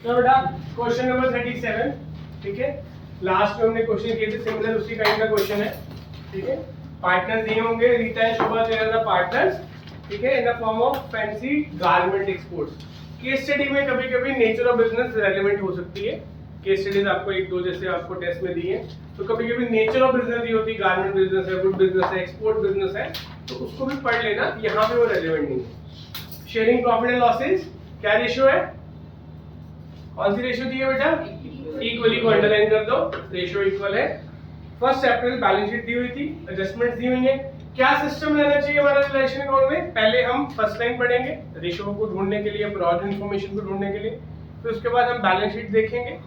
तो बेटा question number 37, ठीक है। लास्ट में हमने क्वेश्चन किए थे सिमिलर उसी काइंड का क्वेश्चन है, ठीक है। पार्टनर्स दिए होंगे, Rita and Shobha they are the partners, ठीक है, in the form of fancy garment exports. Case study में कभी कभी नेचर ऑफ बिजनेस रेलेवेंट हो सकती है। केस स्टडीज आपको एक दो जैसे आपको टेस्ट में दी है, तो कभी कभी नेचर ऑफ बिजनेस दी होती है, गारमेंट बिजनेस है, वुड बिजनेस है, एक्सपोर्ट बिजनेस है, तो उसको भी पढ़ लेना, यहाँ पे वो रेलेवेंट नहीं है। शेयरिंग प्रॉफिट एंड लॉसेस क्या रेशियो है, कौन सी रेशियो दी है बेटा, इक्वली को अंडरलाइन कर दो, रेशियो इक्वल है। फर्स्ट अप्रैल बैलेंस शीट दी हुई थी, एडजस्टमेंट्स दी हुई है। क्या सिस्टम रहना चाहिए हमारा रिलेशन अकाउंट में, पहले हम फर्स्ट लाइन पढ़ेंगे रेशियो को ढूंढने के लिए, ब्रॉड इंफॉर्मेशन को ढूंढने के लिए, फिर उसके बाद हम बैलेंस शीट देखेंगे,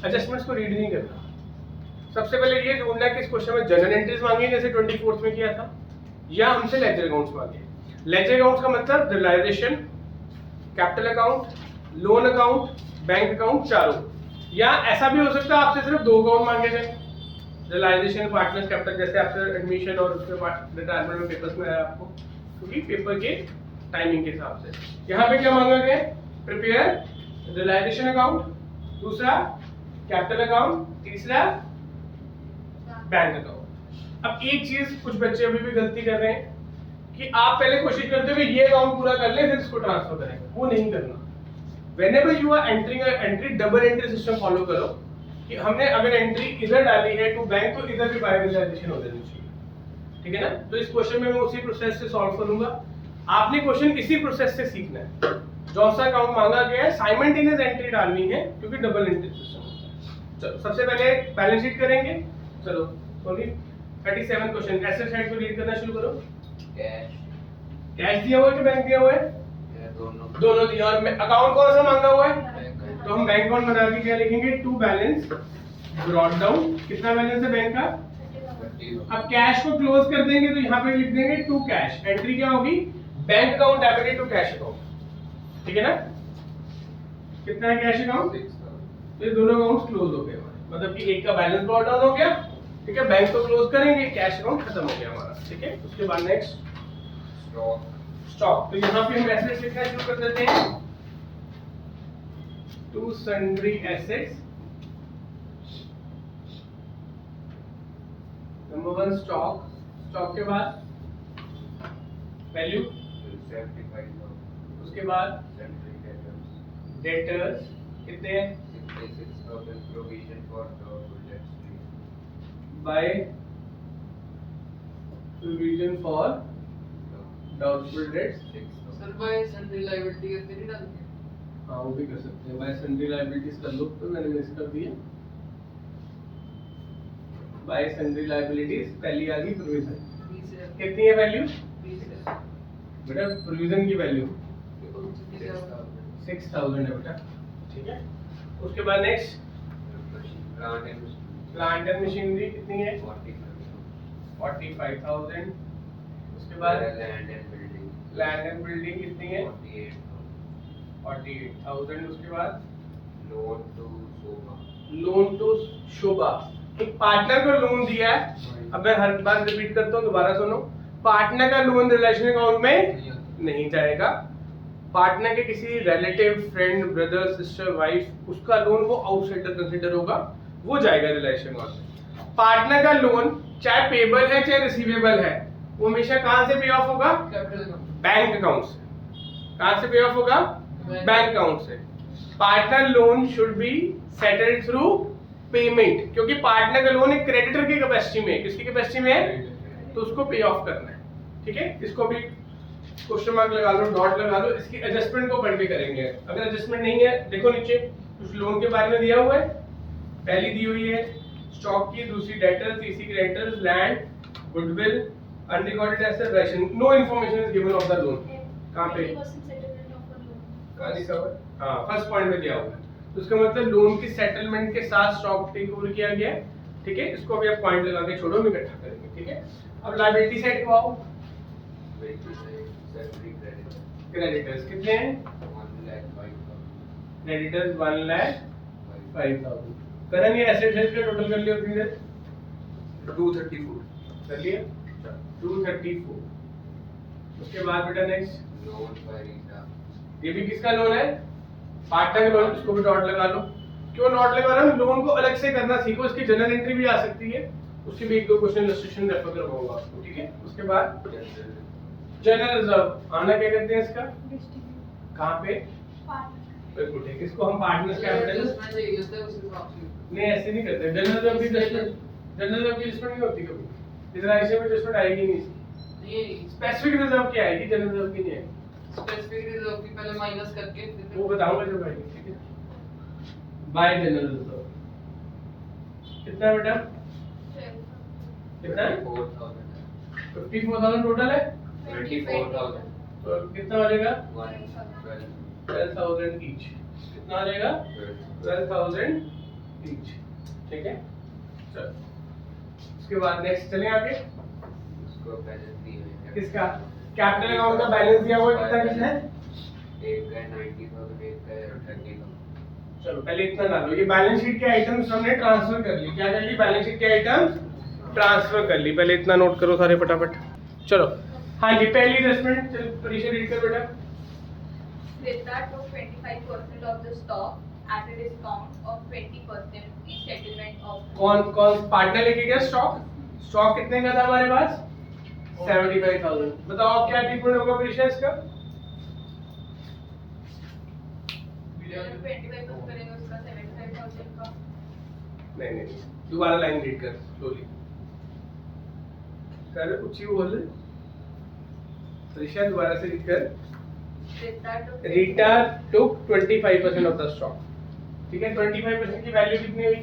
एडजस्टमेंट्स को रीड नहीं करना। सबसे पहले ये ढूंढना कि इस क्वेश्चन में जनरल एंट्रीज मांगी जैसे 24th में किया था, या हमसे लेजर अकाउंट्स मांगे। लेजर अकाउंट्स का मतलब realisation, capital account, loan account, bank account, चारों। या ऐसा भी हो सकता है आपसे सिर्फ दो अकाउंट मांगे जाए, रियलाइजेशन, पार्टनर्स, कैपिटल, जैसे आपसे एडमिशन और उसके बाद रिटायरमेंट में पेपर्स में आया आपको, क्योंकि पेपर के टाइमिंग के हिसाब से। यहाँ पे क्या मांगा गया, प्रिपेयर रियलाइजेशन अकाउंट, दूसरा कैपिटल अकाउंट, तीसरा बैंक अकाउंट। अब एक चीज कुछ बच्चे अभी भी गलती कर रहे हैं कि आप पहले कोशिश करते हो कि ये अकाउंट पूरा कर ले फिर इसको ट्रांसफर करेंगे, वो नहीं करना। Whenever you are entering a entry, double entry system follow करो कि हमने अगर एंट्री इधर डाली है टू बैंक, तो इधर भी बायोरियलाइजेशन हो जानी चाहिए, ठीक है ना। तो इस क्वेश्चन में मैं उसी प्रोसेस से सॉल्व करूंगा, आपने क्वेश्चन इसी प्रोसेस से सीखना है। जो सा अकाउंट मांगा गया है साइमल्टेनियस एंट्री डालनी है, क्योंकि डबल एंट्री सिस्टम होता है। चलो सबसे पहले बैलेंस शीट करेंगे। चलो सॉरी 37 क्वेश्चन, एसेट साइड को रीड करना शुरू करो। कैश दिया हुआ है कि बैंक दिया हुआ है, दोनों दिया। और अकाउंट कौन सा मांगा हुआ है, तो हम बैंक अकाउंट बना के क्या लिखेंगे, टू बैलेंस ब्रॉट डाउन। कितना बैलेंस है बैंक का, अब कैश को क्लोज कर देंगे तो यहाँ पे लिख देंगे टू कैश। एंट्री क्या होगी, bank account debited to cash account, ठीक है ना। कितना है कैश अकाउंट, तो ये दोनों अकाउंट्स क्लोज हो गए, मतलब कि एक का बैलेंस ब्रॉट डाउन हो गया, ठीक है। बैंक को क्लोज करेंगे, कैश अकाउंट खत्म हो गया हमारा, ठीक है। उसके बाद नेक्स्ट स्टॉक, तो यहाँ पे हम एसेट्स लिखना शुरू कर देते हैं, to sundry assets. Number 1 stock, stock के बाद वैल्यू, उसके बाद डेटर्स कितने हैं, 66,000 provision for doubtful debts. By provision for doubtful debts. Sir bye sundry liability करके नहीं डालते, हाँ वो भी कर सकते हैं, बाय सन्ड्री लायबिलिटीज कर लो, तो मैंने मिस कर दिया। बाय सन्ड्री लायबिलिटीज पहली आ गई प्रोविजन, 20 है, कितनी है वैल्यू 20 है, बेटा, प्रोविजन की वैल्यू 6,000 6000 है बेटा, ठीक है। उसके बाद नेक्स्ट प्लांट एंड मशीनरी कितनी है, 45,000। उसके बाद लैंड एंड बिल्डिंग कितनी है, 48,000। उसके बाद लोन टू शोभा, एक पार्टनर को लोन दिया है। अब मैं हर बार रिपीट करता हूँ, दोबारा सुनो, पार्टनर का लोन रिलेशन अकाउंट में नहीं जाएगा। पार्टनर के किसी relative, friend, brother, sister, wife, उसका लोन वो आउटसाइडर कंसीडर होगा, वो जाएगा रिलेशन अकाउंट में। पार्टनर का लोन चाहे पेबल है चाहे रिसीवेबल है, वो हमेशा कहां से पे ऑफ होगा, कैपिटल अकाउंट, बैंक अकाउंट से। कहां से पे ऑफ होगा, बैंक अकाउंट से। Partner loan should be settled through payment, क्योंकि पार्टनर का लोन एक क्रेडिटर की कैपेसिटी में है, किसकी कैपेसिटी में है, तो उसको पे ऑफ करना है, ठीक है। इसको भी क्वेश्चन मार्क लगा लो, डॉट लगा लो, इसकी एडजस्टमेंट को पढ़ के करेंगे। अगर एडजस्टमेंट नहीं है, देखो नीचे कुछ लोन के बारे में दिया हुआ है, पहली दी हुई है स्टॉक की, दूसरी डेटर्स, तीसरी creditors, land, goodwill, unrecorded asset, रेशन, no information is given of the loan. कहां पे, कहां लिखा हुआ है, हां फर्स्ट पॉइंट में दिया हुआ है। तो इसका मतलब लोन की सेटलमेंट के साथ स्टॉक टेक ओवर किया गया है, ठीक है। इसको अभी आप पॉइंट लगा के छोड़ो, हम इकट्ठा करेंगे, ठीक है। अब लायबिलिटी साइड को आओ, क्रेडिटर्स कितने हैं, क्रेडिटर्स 1,05,000। करण ये एसेट साइड का टोटल कर लिया उतनी देर, 234 कर लिया, 234। उसके बाद बेटा नेक्स्ट, लोन पर ये भी किसका लोन है, पार्टनर के लोन, इसको भी डॉट लगा लो। क्यों डॉट लगा रहा हूं? लोन को अलग से करना सीखो, इसकी जनरल एंट्री भी आ सकती है, उसके भी एक दो क्वेश्चन इलस्ट्रेशन रेफर करवाऊंगा आपको, ठीक है। उसके बाद जनरल रिजर्व आना क्या कहते हैं इसका, कहाँ पे, बिल्कुल ठीक, इसको हम पार्टनर्स कैपिटल एडजस्टमेंट चाहिए होता है उस हिसाब से। नहीं ऐसे नहीं करते, जनरल रिजर्व की एडजस्टमेंट, जनरल रिजर्व की एडजस्टमेंट नहीं होती कभी, इतना ऐसे में एडजस्टमेंट आएगी नहीं, नहीं स्पेसिफिक रिजर्व की आएगी, जनरल रिजर्व की नहीं आएगी, स्पेसिफिक रिजर्व की पहले माइनस करके फिर वो बताऊंगा जब आएगी, ठीक है। बाय जनरल रिजर्व कितना है बेटा, कितना है, 54,000 टोटल है, 24,000 तो कितना हो जाएगा 112 12,000 ईच, कितना आ जाएगा 12,000 ईच, ठीक है। चलो उसके बाद नेक्स्ट चलें आगे, उसको बैलेंस दिए हुए हैं। किसका कैपिटल अकाउंट का बैलेंस दिया हुआ है, कितना कितना है, एक का 90,000, एक का 30,000। चलो पहले इतना डालो, ये बैलेंस शीट के आइटम्स हमने ट्रांसफर कर ली, क्या कर ली, बैलेंस शीट के आइटम्स ट्रांसफर कर ली, पहले इतना नोट करो सारे फटाफट। चलो हाँ जी, पहली एडजस्टमेंट चलो परीक्षा रीड कर बेटा। Creditor took 25% of the stock at a discount of 20% in settlement of कौन कौन पार्टनर लेके गया स्टॉक, स्टॉक कितने का था हमारे पास 75,000, बताओ आप क्या ट्रीटमेंट होगा परीक्षा इसका, 25% करेंगे उसका 75,000 का। नहीं नहीं दोबारा लाइन रीड कर स्लोली कर, ऊंची बोल परीक्षा दोबारा से रीड कर। रीटा टुक 25% ऑफ द स्टॉक, ठीक है, 25% की वैल्यू कितनी हुई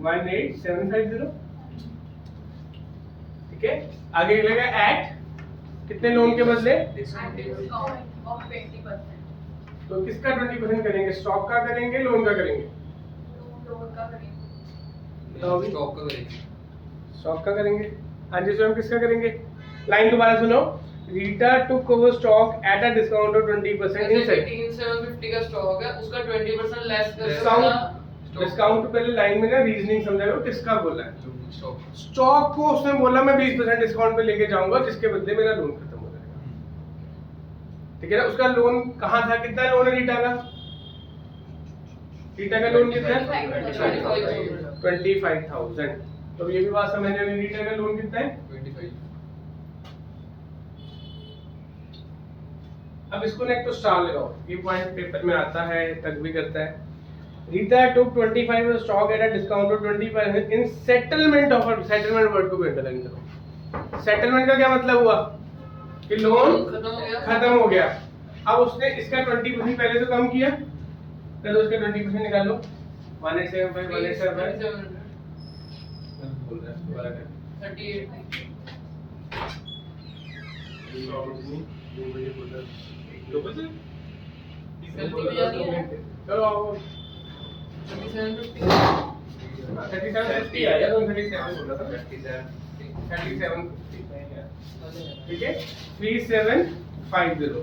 18750, ठीक है। आगे लगा एट कितने लोन के बदले, At a discount of 20%. तो किसका 20% करेंगे, स्टॉक का करेंगे लोन का करेंगे, लोन का करेंगे। बताओ भी। स्टॉक का करेंगे। स्टॉक का करेंगे, हाँ जी स्वयं किसका करेंगे, लाइन दोबारा सुनो, Rita took over stock at a discount of 20% इन जैसे सेट 18750 का स्टॉक है उसका 20% लेस कर डिस्काउंट, डिस्काउंट पहले लाइन में ना रीजनिंग समझाओ किसका बोला है, स्टॉक को उसने बोला मैं 20% डिस्काउंट पे लेके जाऊंगा जिसके बदले मेरा लोन खत्म हो जाएगा, ठीक है ना। उसका लोन कहाँ था, कितना लोन है रीटा का, रीटा का लोन कितना है 25,000, तो ये भी बात समझ में, रीटा का लोन कितना है 25। अब इसको ना एक तो स्टार लगाओ, ये पॉइंट पेपर में आता है, तक भी करता है। रीता टुक 25 stock at a discount of 20% in settlement of, settlement word को भी अंडरलाइन करो। सेटलमेंट का क्या मतलब हुआ कि लोन खत्म हो गया, अब उसने इसका 20% पहले तो कम किया, तो उसका 20% निकालो 1875 1875 बोल रहा है दोबारा कर 38 चलो आओ 3750 3750 आया, तो 37 बोला था 37 ठीक है 3750।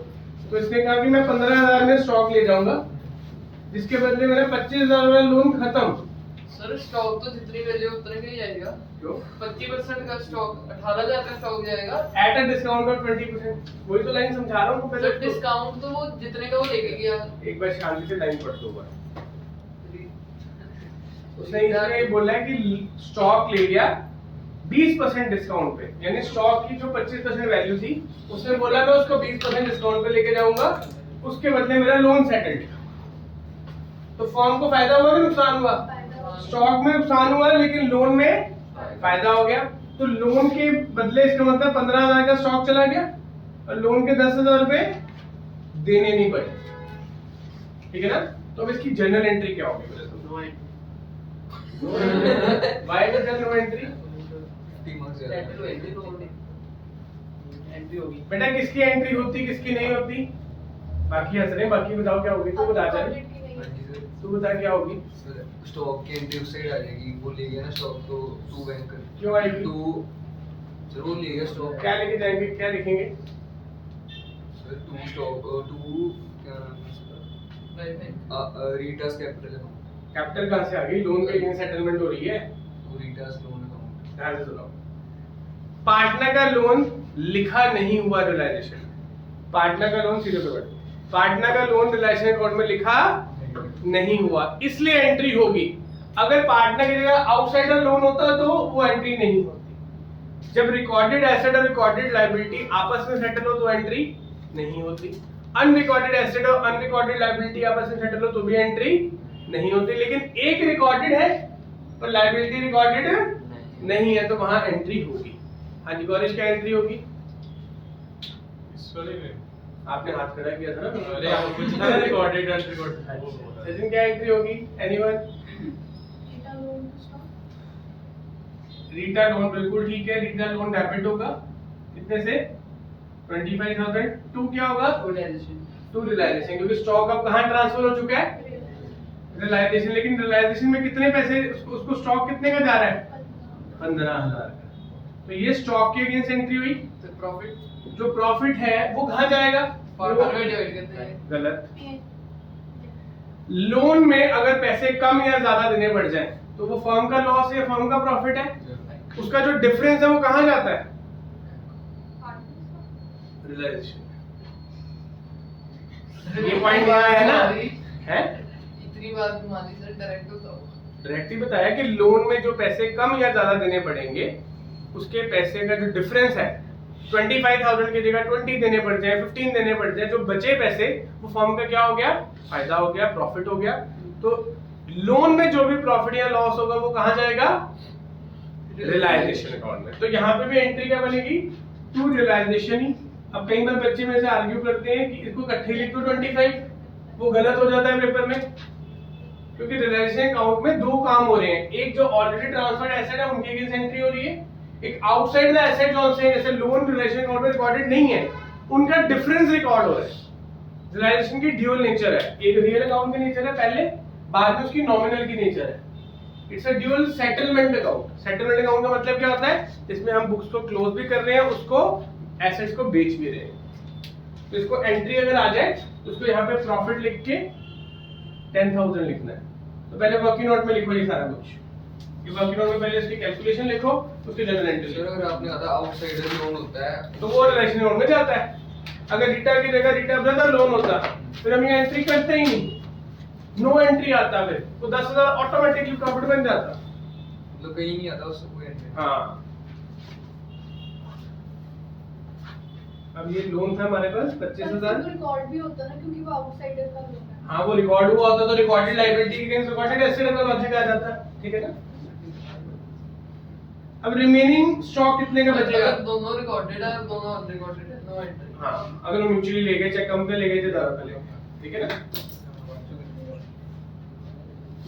तो इसने कहा कि मैं 15,000 में स्टॉक ले जाऊंगा जिसके बदले मेरा 25,000 वाला लोन खत्म। सर स्टॉक तो जितनी वैल्यू उतने का ही जाएगा, क्यों 25% का स्टॉक 18,000 का स्टॉक जाएगा। एट अ डिस्काउंट ऑफ 20%, वही तो लाइन समझा रहा हूँ सर डिस्काउंट तो वो जितने का वो लेके गया। एक बार शांति से लाइन पढ़ दो बार। उसने इसमें बोला है कि स्टॉक ले गया 20% डिस्काउंट पे, यानी स्टॉक की जो 25% वैल्यू थी उसने बोला मैं उसको 20% डिस्काउंट पे लेके जाऊंगा, उसके बदले मेरा लोन सेटल्ड। तो फर्म को फायदा हुआ कि नुकसान हुआ, स्टॉक में नुकसान हुआ लेकिन लोन में फायदा हो गया। तो लोन के बदले इसका मतलब 15,000 का स्टॉक चला गया और लोन के 10,000 रुपए देने नहीं पड़े, ठीक है ना। तो अब इसकी जनरल एंट्री क्या होगी, वाई नो एंट्री एंट्री होगी। बेटा किसकी एंट्री होती किसकी नहीं होती, बाकी हंस रहे हैं, बाकी बताओ क्या होगी, तू बता चल, तू बता क्या होगी। स्टॉक की एंट्री उस साइड आ जाएगी, वो ले गया ना स्टॉक तो टू बैंक क्यों आएगी, टू सर वो ले गया स्टॉक, क्या लेके जाएंगे, क्या लिखेंगे, सर टू स्टॉक टू क्या नाम है इसका, रीटास कैपिटल अकाउंट, कैपिटल कहाँ से आ गई, लोन पे इन सेटलमेंट हो रही है। वो रीटास लोन अकाउंट। ध्यान से सुनो, पार्टनर का लोन लिखा नहीं हुआ रियलाइजेशन, पार्टनर का लोन सीधे पेमेंट, पार्टनर का लोन रिलेशन अकाउंट में लिखा नहीं हुआ इसलिए एंट्री होगी। अगर पार्टनर की जगह आउटसाइडर लोन होता तो वो एंट्री नहीं होती। जब रिकॉर्डेड एसेट और रिकॉर्डेड लायबिलिटी आपस में सेटल हो तो एंट्री नहीं होती। अनरिकॉर्डेड एसेट और अनरिकॉर्डेड लायबिलिटी आपस में सेटल हो तो भी एंट्री नहीं होती। लेकिन एक रिकॉर्डेड है और लायबिलिटी रिकॉर्डेड नहीं है तो वहां एंट्री होगी। हाँ जी गौरीश, क्या एंट्री होगी? आपने हाथ खड़ा किया था ना। अरे आप कुछ था रिकॉर्डेड अनरिकॉर्डेड। सचिन, क्या एंट्री होगी? एनीवन? रीटा लोन बिल्कुल ठीक है। रीटा लोन डेबिट होगा कितने से? 25,000। टू क्या होगा? टू रियलाइजेशन, क्योंकि स्टॉक अब कहाँ ट्रांसफर हो चुका है? रियलाइजेशन। लेकिन रियलाइजेशन में कितने पैसे, उसको स्टॉक कितने का जा रहा है? 15,000 का। तो ये स्टॉक की अगेंस्ट एंट्री हुई। तो प्रॉफिट, जो प्रॉफिट है वो कहाँ जाएगा? पार्टनर में डिवाइड करते हैं। गलत। लोन में अगर पैसे कम या ज्यादा देने पड़ जाए तो वो फर्म का लॉस है या फर्म का प्रॉफिट है? उसका जो डिफरेंस है वो कहाँ जाता है? रियलाइजेशन। ये पॉइंट यहाँ है ना? है? इतनी बात मानी सर, डायरेक्ट होता हो। डायरेक्ट ही बताया कि लोन में जो पैसे कम या ज्यादा देने पड़ेंगे उसके पैसे का जो डिफरेंस है, 25,000 की जगह 20 देने पड़ जाए, 15 देने पड़ जाए, जो बचे पैसे वो फर्म का क्या हो गया? फायदा हो गया, प्रॉफिट हो गया। तो लोन में जो भी प्रॉफिट या लॉस होगा वो कहाँ जाएगा? रियलाइजेशन अकाउंट में। तो यहाँ पे भी एंट्री क्या बनेगी? टू रियलाइजेशन ही। अब कई बार बच्चे में से आर्ग्यू करते हैं कि इसको इकट्ठे लिख दो 25, वो गलत हो जाता है पेपर में, क्योंकि रियलाइजेशन अकाउंट में दो काम हो रहे हैं। एक जो ऑलरेडी ट्रांसफर्ड एसेट है उनकी अगेंस्ट एंट्री हो रही है, एक आउटसाइड द एसेट जो से जैसे लोन रियलाइजेशन अकाउंट में रिकॉर्डेड नहीं है उनका डिफरेंस रिकॉर्ड हो रहा है। रियलाइजेशन की ड्यूअल नेचर है, एक रियल अकाउंट की नेचर है पहले, बाद में उसकी नॉमिनल की नेचर है। It's a dual settlement account. Settlement account का मतलब क्या होता है? जिसमें हम बुक्स को क्लोज भी कर रहे हैं, उसको एसेट्स को बेच भी रहे हैं। तो इसको एंट्री अगर आ जाए तो उसको यहाँ पे प्रॉफिट लिख के 10,000 लिखना है। तो पहले वर्किंग नोट में लिखो ये सारा कुछ। ये वर्किंग नोट में पहले इसकी कैलकुलेशन लिखो, उसकी जनरल एंट्री सर लिखो। अगर आपने कहा था आउटसाइडर लोन होता है तो वो रिलेशन नोट में जाता है। अगर रिटा की जगह रिटा ब्रदर लोन होता फिर हम ये एंट्री करते ही नहीं, नो एंट्री आता, फिर तो 10,000 ऑटोमेटिकली प्रॉफिट बन जाता। मतलब कहीं नहीं आता उससे कोई एंट्री। हाँ, अब ये लोन था हमारे पास 25,000। रिकॉर्ड भी होता ना, क्योंकि वो आउटसाइडर का लोन है। हाँ, वो रिकॉर्ड हुआ होता तो रिकॉर्डेड लायबिलिटी के अगेंस्ट रिकॉर्डेड एसेट का लॉजिक आ जाता, ठीक है ना? अब रिमेनिंग स्टॉक कितने का बचेगा? अगर दोनों रिकॉर्डेड है, दोनों अनरिकॉर्डेड है, नो एंट्री। हाँ, अगर हम म्यूचुअली ले गए, चाहे कम पे ले गए, चाहे ज्यादा पे ले गए, ठीक है ना?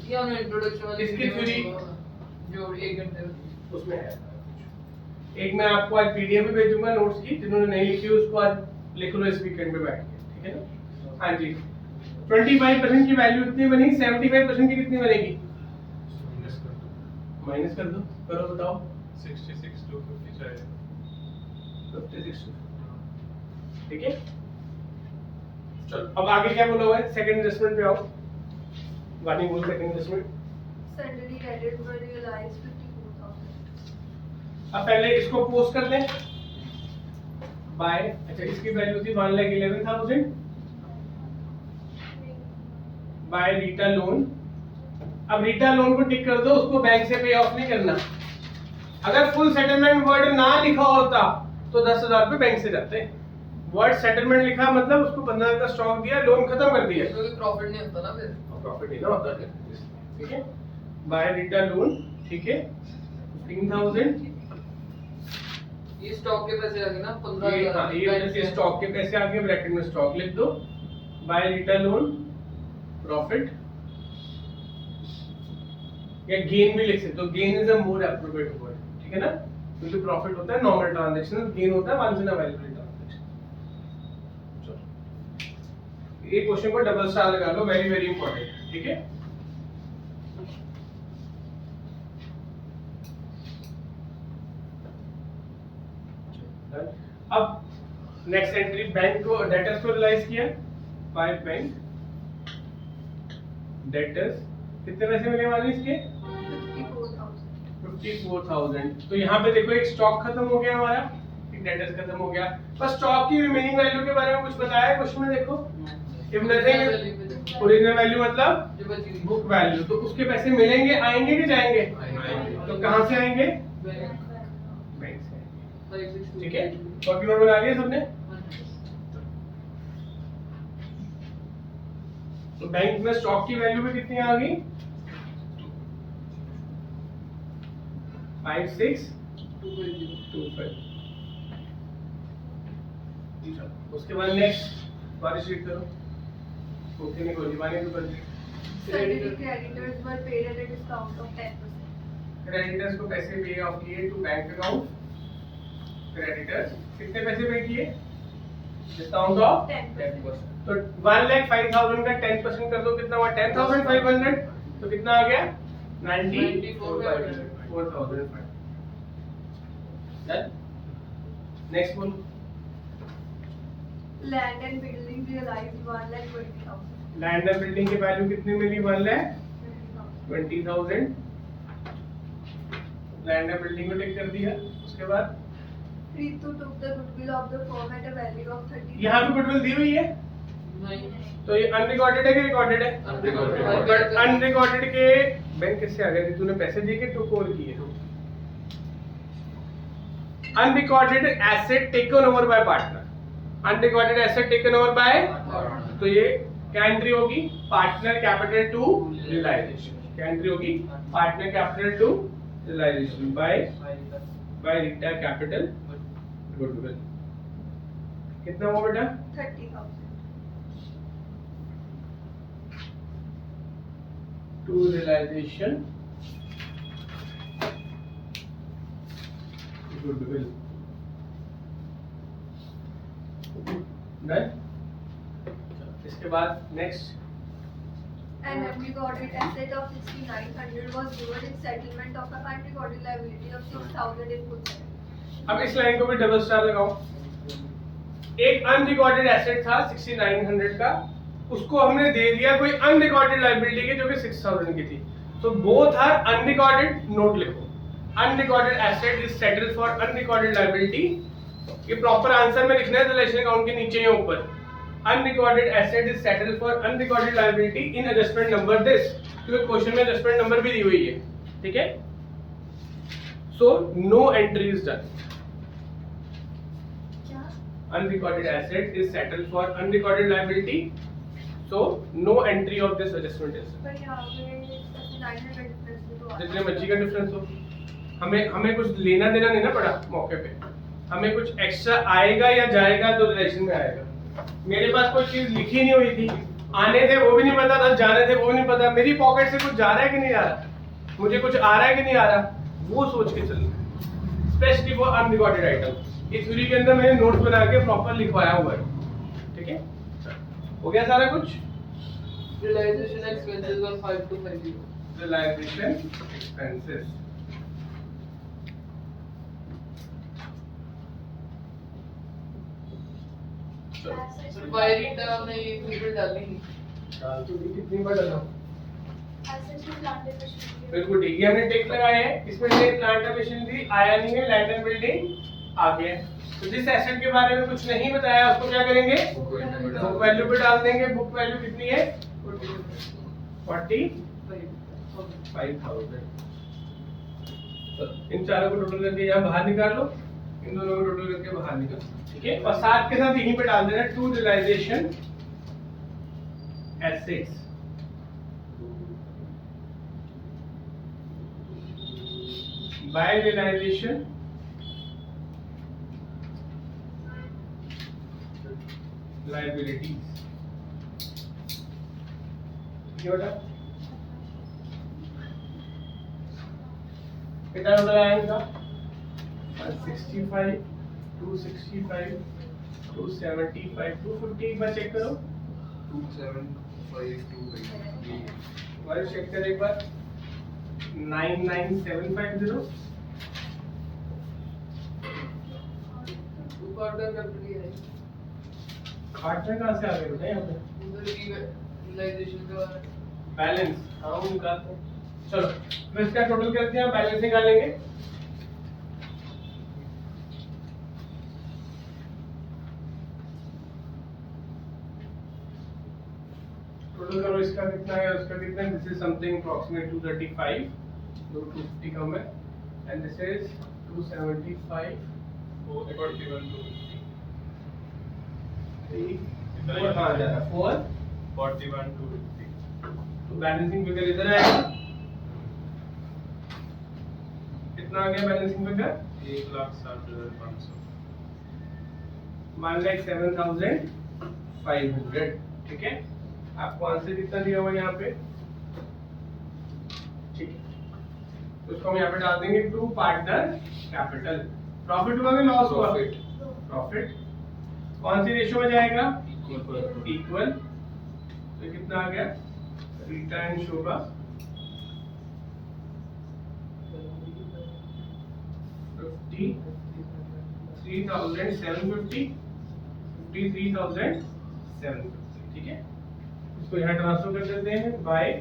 ये हमने इंट्रोडक्शन वाली इसकी video में theory- जो 1 घंटे में। उसमें है एक, मैं आपको आज पीडीएफ भी भेजूंगा नोट्स की, जिन्होंने नहीं लिखी उसको आज लिख लो इस वीकेंड में बैठ के, ठीक है ना? हाँ जी, 25% की वैल्यू इतनी बनी, 75% की कितनी बनेगी? माइनस कर दो, करो बताओ। 66 to 50 चाहिए। 56, ठीक है? चलो अब आगे क्या बोला हुआ है? सेकंड एडजस्टमेंट पे आओ। वानी बोल सेकंड एडजस्टमेंट। सडनली क्रेडिट वर रियलाइज 54,000। अब पहले इसको पोस्ट कर लें बाय, अच्छा इसकी वैल्यू थी 1,11,000 बाय रीटा लोन। अब रीटा लोन को टिक कर दो, उसको बैंक से पे ऑफ नहीं करना। अगर फुल सेटलमेंट वर्ड ना लिखा होता तो 10,000 रुपए बैंक से जाते। वर्ड सेटलमेंट लिखा मतलब उसको 15,000 का स्टॉक दिया, लोन खत्म कर दिया, इसमें कोई प्रॉफिट नहीं होता ना फिर। प्रॉफिट नहीं ना होता, ठीक है? बाय रीटा लोन, ठीक है, 15,000। ये स्टॉक के पैसे आ गए ना, ये 15,000। हाँ, ये वजह से स्टॉक के पैसे आगे ब्रैकेट में स्टॉक लिख दो। बाय रीटा लोन प्रॉफिट या गेन भी लिख सकते हो, gain is a more appropriate word, ठीक है ना? क्योंकि प्रॉफिट होता है नॉर्मल ट्रांजैक्शन, गेन होता है once in a while transaction. चलो ये क्वेश्चन को डबल स्टार लगा लो, वेरी वेरी इंपॉर्टेंट, ठीक है? अब नेक्स्ट एंट्री, बैंक को डेटर्स को रियलाइज किया बाय बैंक डेटर्स। कितने पैसे मिले वाले इसके? 54,000। 54,000। तो यहाँ पे देखो एक स्टॉक खत्म हो गया हमारा, एक डेटर्स खत्म हो गया, बस स्टॉक की रिमेनिंग वैल्यू के बारे में कुछ बताया है क्वेश्चन में? देखो इफ नथिंग, ओरिजिनल वैल्यू मतलब जो बची हुई बुक वैल्यू, तो उसके पैसे मिलेंगे, आएंगे कि जाएंगे? तो कहाँ से आएंगे? बैंक से। ठीक है, डॉक्यूमेंट बना लिया सबने? तो बैंक में स्टॉक की वैल्यू भी कितनी आ गई? 5625। उसके बाद नेक्स्ट बारिश रीड करो। ओके नहीं कोई बानी तो कर दी। Sundry creditors were paid at a discount of 10%. Creditors को पैसे पे ऑफ किए टू बैंक अकाउंट। क्रेडिटर्स कितने पैसे पे किए? Discount of 10%. तो 1,05,000 का 10% कर दो, कितना हुआ? 10,500। तो कितना आ गया? 94,500। डन। नेक्स्ट बोलो। Land and building realized 1,20,000. Land and building की वैल्यू कितनी मिली? 1,20,000। लैंड एंड बिल्डिंग को टिक कर दिया। उसके बाद Ritu took the goodwill of the firm at a value of 30,000. यहाँ पे गुडविल दी हुई है, नहीं तो ये अनरिकॉर्डेड है कि रिकॉर्डेड है? Unrecorded. अनरिकॉर्डेड के बैंक किससे आ गए? तूने पैसे दिए कि टू कोर किए? Unrecorded asset taken over by partner. Unrecorded asset taken over by, तो ये क्या एंट्री होगी? Partner capital to realisation. क्या एंट्री होगी? Partner capital to realisation by Rita capital goodwill. कितना हुआ बेटा? 30,000. To realisation goodwill. डन। इसके बाद next An unrecorded asset of 6,900 was given in settlement of an unrecorded liability of 6,000 in full. अब इस line को भी डबल स्टार लगाओ। एक अनरिकॉर्डेड एसेट था 6,900 का, उसको हमने दे दिया कोई अनरिकॉर्डेड लायबिलिटी की जो कि 6,000 की थी। तो बोथ आर अनरिकॉर्डेड, नोट लिखो। Unrecorded asset is settled for unrecorded liability. ये प्रॉपर आंसर में लिखना है रिलेशन अकाउंट के नीचे या ऊपर। Unrecorded asset is settled for unrecorded liability in adjustment number this, क्योंकि क्वेश्चन में एडजस्टमेंट नंबर भी दी हुई है। ठीक है, so no entry is done. Unrecorded asset is settled for unrecorded liability, so no entry of this adjustment is. पर यहाँ पे 900 difference भी तो आ जितने मर्जी का डिफरेंस हो, हमें कुछ लेना देना नहीं ना पड़ा मौके पे। हमें कुछ एक्स्ट्रा आएगा या जाएगा तो रिलेशन में आएगा। मेरे पास कोई चीज लिखी नहीं हुई थी, आने थे वो भी नहीं पता था, जाने थे वो भी नहीं पता। मेरी पॉकेट से कुछ जा रहा है कि नहीं आ रहा, मुझे कुछ आ रहा है कि नहीं आ रहा, वो सोच के चलना है। Specially for unrecorded item. इस वीडियो के अंदर मैंने नोट्स बना के प्रॉपर लिखवाया हुआ है। ठीक है, हो गया सारा कुछ। Realization expenses were 5,250. Realization expenses. By Rita हमने ये फिगर डाली नहीं। डाल तो दी, कितनी बार डाला? Assets to plant and machinery. बिल्कुल ठीक है, हमने टिक लगाए हैं। इसमें से प्लांट एंड मशीनरी आया नहीं है, लैंड एंड बिल्डिंग आ गया है। तो जिस एसेट के बारे में कुछ नहीं बताया उसको क्या करेंगे? बुक वैल्यू पे डाल देंगे। बुक वैल्यू कितनी है? 45,000। इन चारों को टोटल करके यहाँ बाहर निकाल लो, इन दोनों को टोटल करके बाहर निकाल। ठीक है, और साथ के साथ यहीं पे डाल देना to realisation assets. By realisation liabilities। ठीक है बेटा, कितना टोटल आएगा? 165, 265, 275, 250। एक बार चेक करो, 27528 वाले चेक कर एक बार। 99750। Quarter capital है। खाते कहाँ से आ गए बेटा? यहाँ पे उधर की realization का बैलेंस, हाँ वो निकालते हैं। चलो तो इसका टोटल करते हैं, बैलेंस निकालेंगे। टोटल करो इसका कितना है उसका कितना है दिस इज समथिंग अप्रॉक्सीमेट 235 250 कम है एंड दिस इज 275 41 to 3 4 कहाँ जा रहा है 4 41 to 50. तो बैलेंसिंग फिगर इधर आएगा कितना आ गया बैलेंसिंग फिगर 1,60,500. 1,07,500 ठीक है आपको आंसर कितना दिया हुआ है यहाँ पे ठीक है तो इसको हम यहाँ पे डाल देंगे टू पार्टनर कैपिटल प्रॉफिट हुआ कि लॉस हुआ प्रॉफिट कौन सी रेशियो में जाएगा इक्वल तो कितना आ गया रीटा एंड शोभा 53,750 53,750 ठीक है इसको यहाँ ट्रांसफर कर देते हैं बाय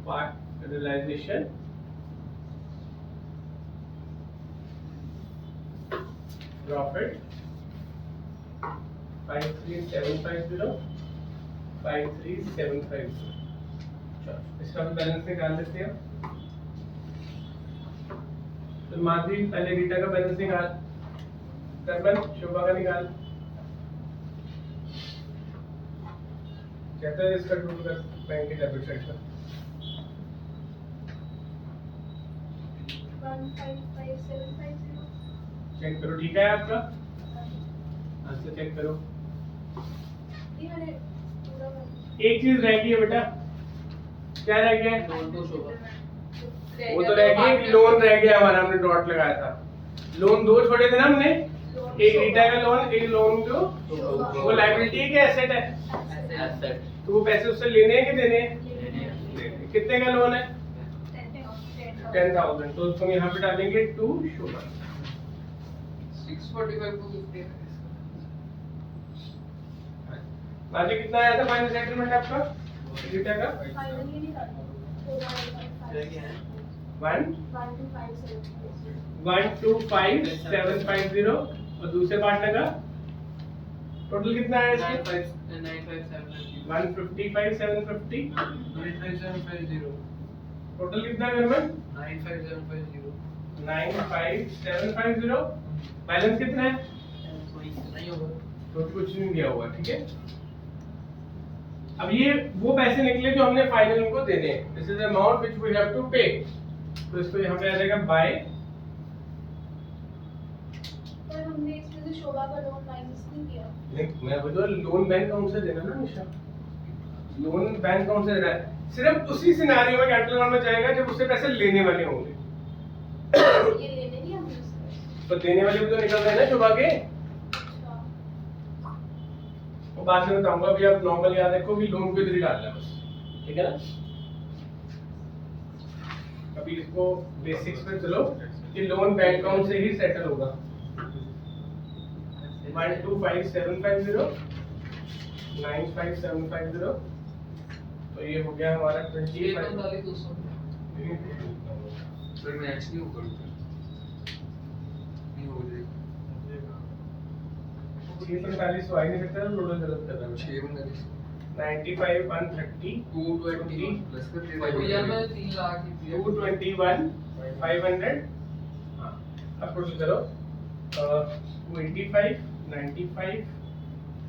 पार्ट रियलाइजेशन प्रॉफिट 53750 53750 चलो इसका भी बैलेंस निकाल देते हैं तो माधवी पहले रीटा का बैलेंस निकाल करबन शोभा का निकाल कहता है इसका टोटल कर बैंक के डेबिट साइड पर 155750 चेक करो ठीक है आपका आंसर चेक करो ये मैंने पूरा एक चीज रह गई है बेटा क्या रह गया है लोन टू शोभा वो तो रह गया एक लोन रह गया हमारा हमने डॉट लगाया था लोन दो छोड़े थे ना हमने एक रीटा का लोन एक लोन जो वो लायबिलिटी है कि एसेट है एसेट तो वो पैसे उससे लेने हैं कि देने हैं कितने का लोन है 10,000 तो हम यहाँ पे डालेंगे टू शोभा 645 to 50 माजी कितना आया था फाइनल सेटलमेंट आपका रीटा का फाइनली निकाल 1,25,750 और दूसरे पार्टनर का टोटल कितना आया इसका 155,750 95750 टोटल कितना है मेरे 95750 95750 बैलेंस कितना है नहीं होगा तो कुछ नहीं दिया हुआ ठीक है अब ये वो पैसे निकले जो हमने फाइनल उनको देने हैं this is amount which we have to pay तो इसको यहाँ पे आ जाएगा बाय पर हमने इसमें से शोभा का लोन माइनस नहीं किया मैं बोल लोन बैंक अकाउंट से देना ना निशा लोन बैंक अकाउंट से देना है सिर्फ उसी सिनेरियो में कैपिटल अकाउंट में जाएगा जब उससे पैसे लेने वाले होंगे ये लेने नहीं हमने उससे तो देने वाले भी तो निकल रहे हैं ना शोभा के अच्छा वो बाद में बताऊंगा अभी आप नॉर्मल याद रखो कि लोन को इधर ही डालना है बस ठीक है ना अभी इसको बेसिक्स पे चलो कि लोन बैंक अकाउंट से ही सेटल होगा 125,750 95750 तो ये हो गया हमारा 25 ये 45,200 फिर मैच नहीं होगा नहीं हो जाएगा 645 तो आ ही नहीं सकता टोटल गलत कर रहा है 95 130 220 प्लस कर भैया मैं 3 लाख ही दिया 221 500 हाँ अब टोटल करो 285 95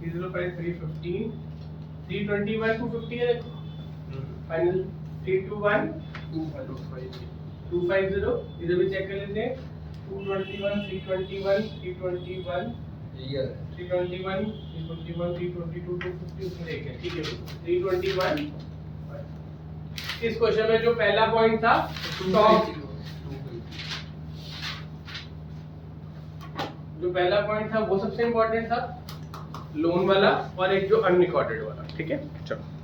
305 315 321 250 है देखो फाइनल 321 250 इधर भी चेक कर लेते हैं 221 321 321 यार 321 321 322 250 उसमें देखें ठीक है 321 इस क्वेश्चन में जो पहला पॉइंट था स्टॉक जो पहला पॉइंट था वो सबसे इंपॉर्टेंट था लोन वाला और एक जो अनरिकॉर्डेड वाला ठीक है चलो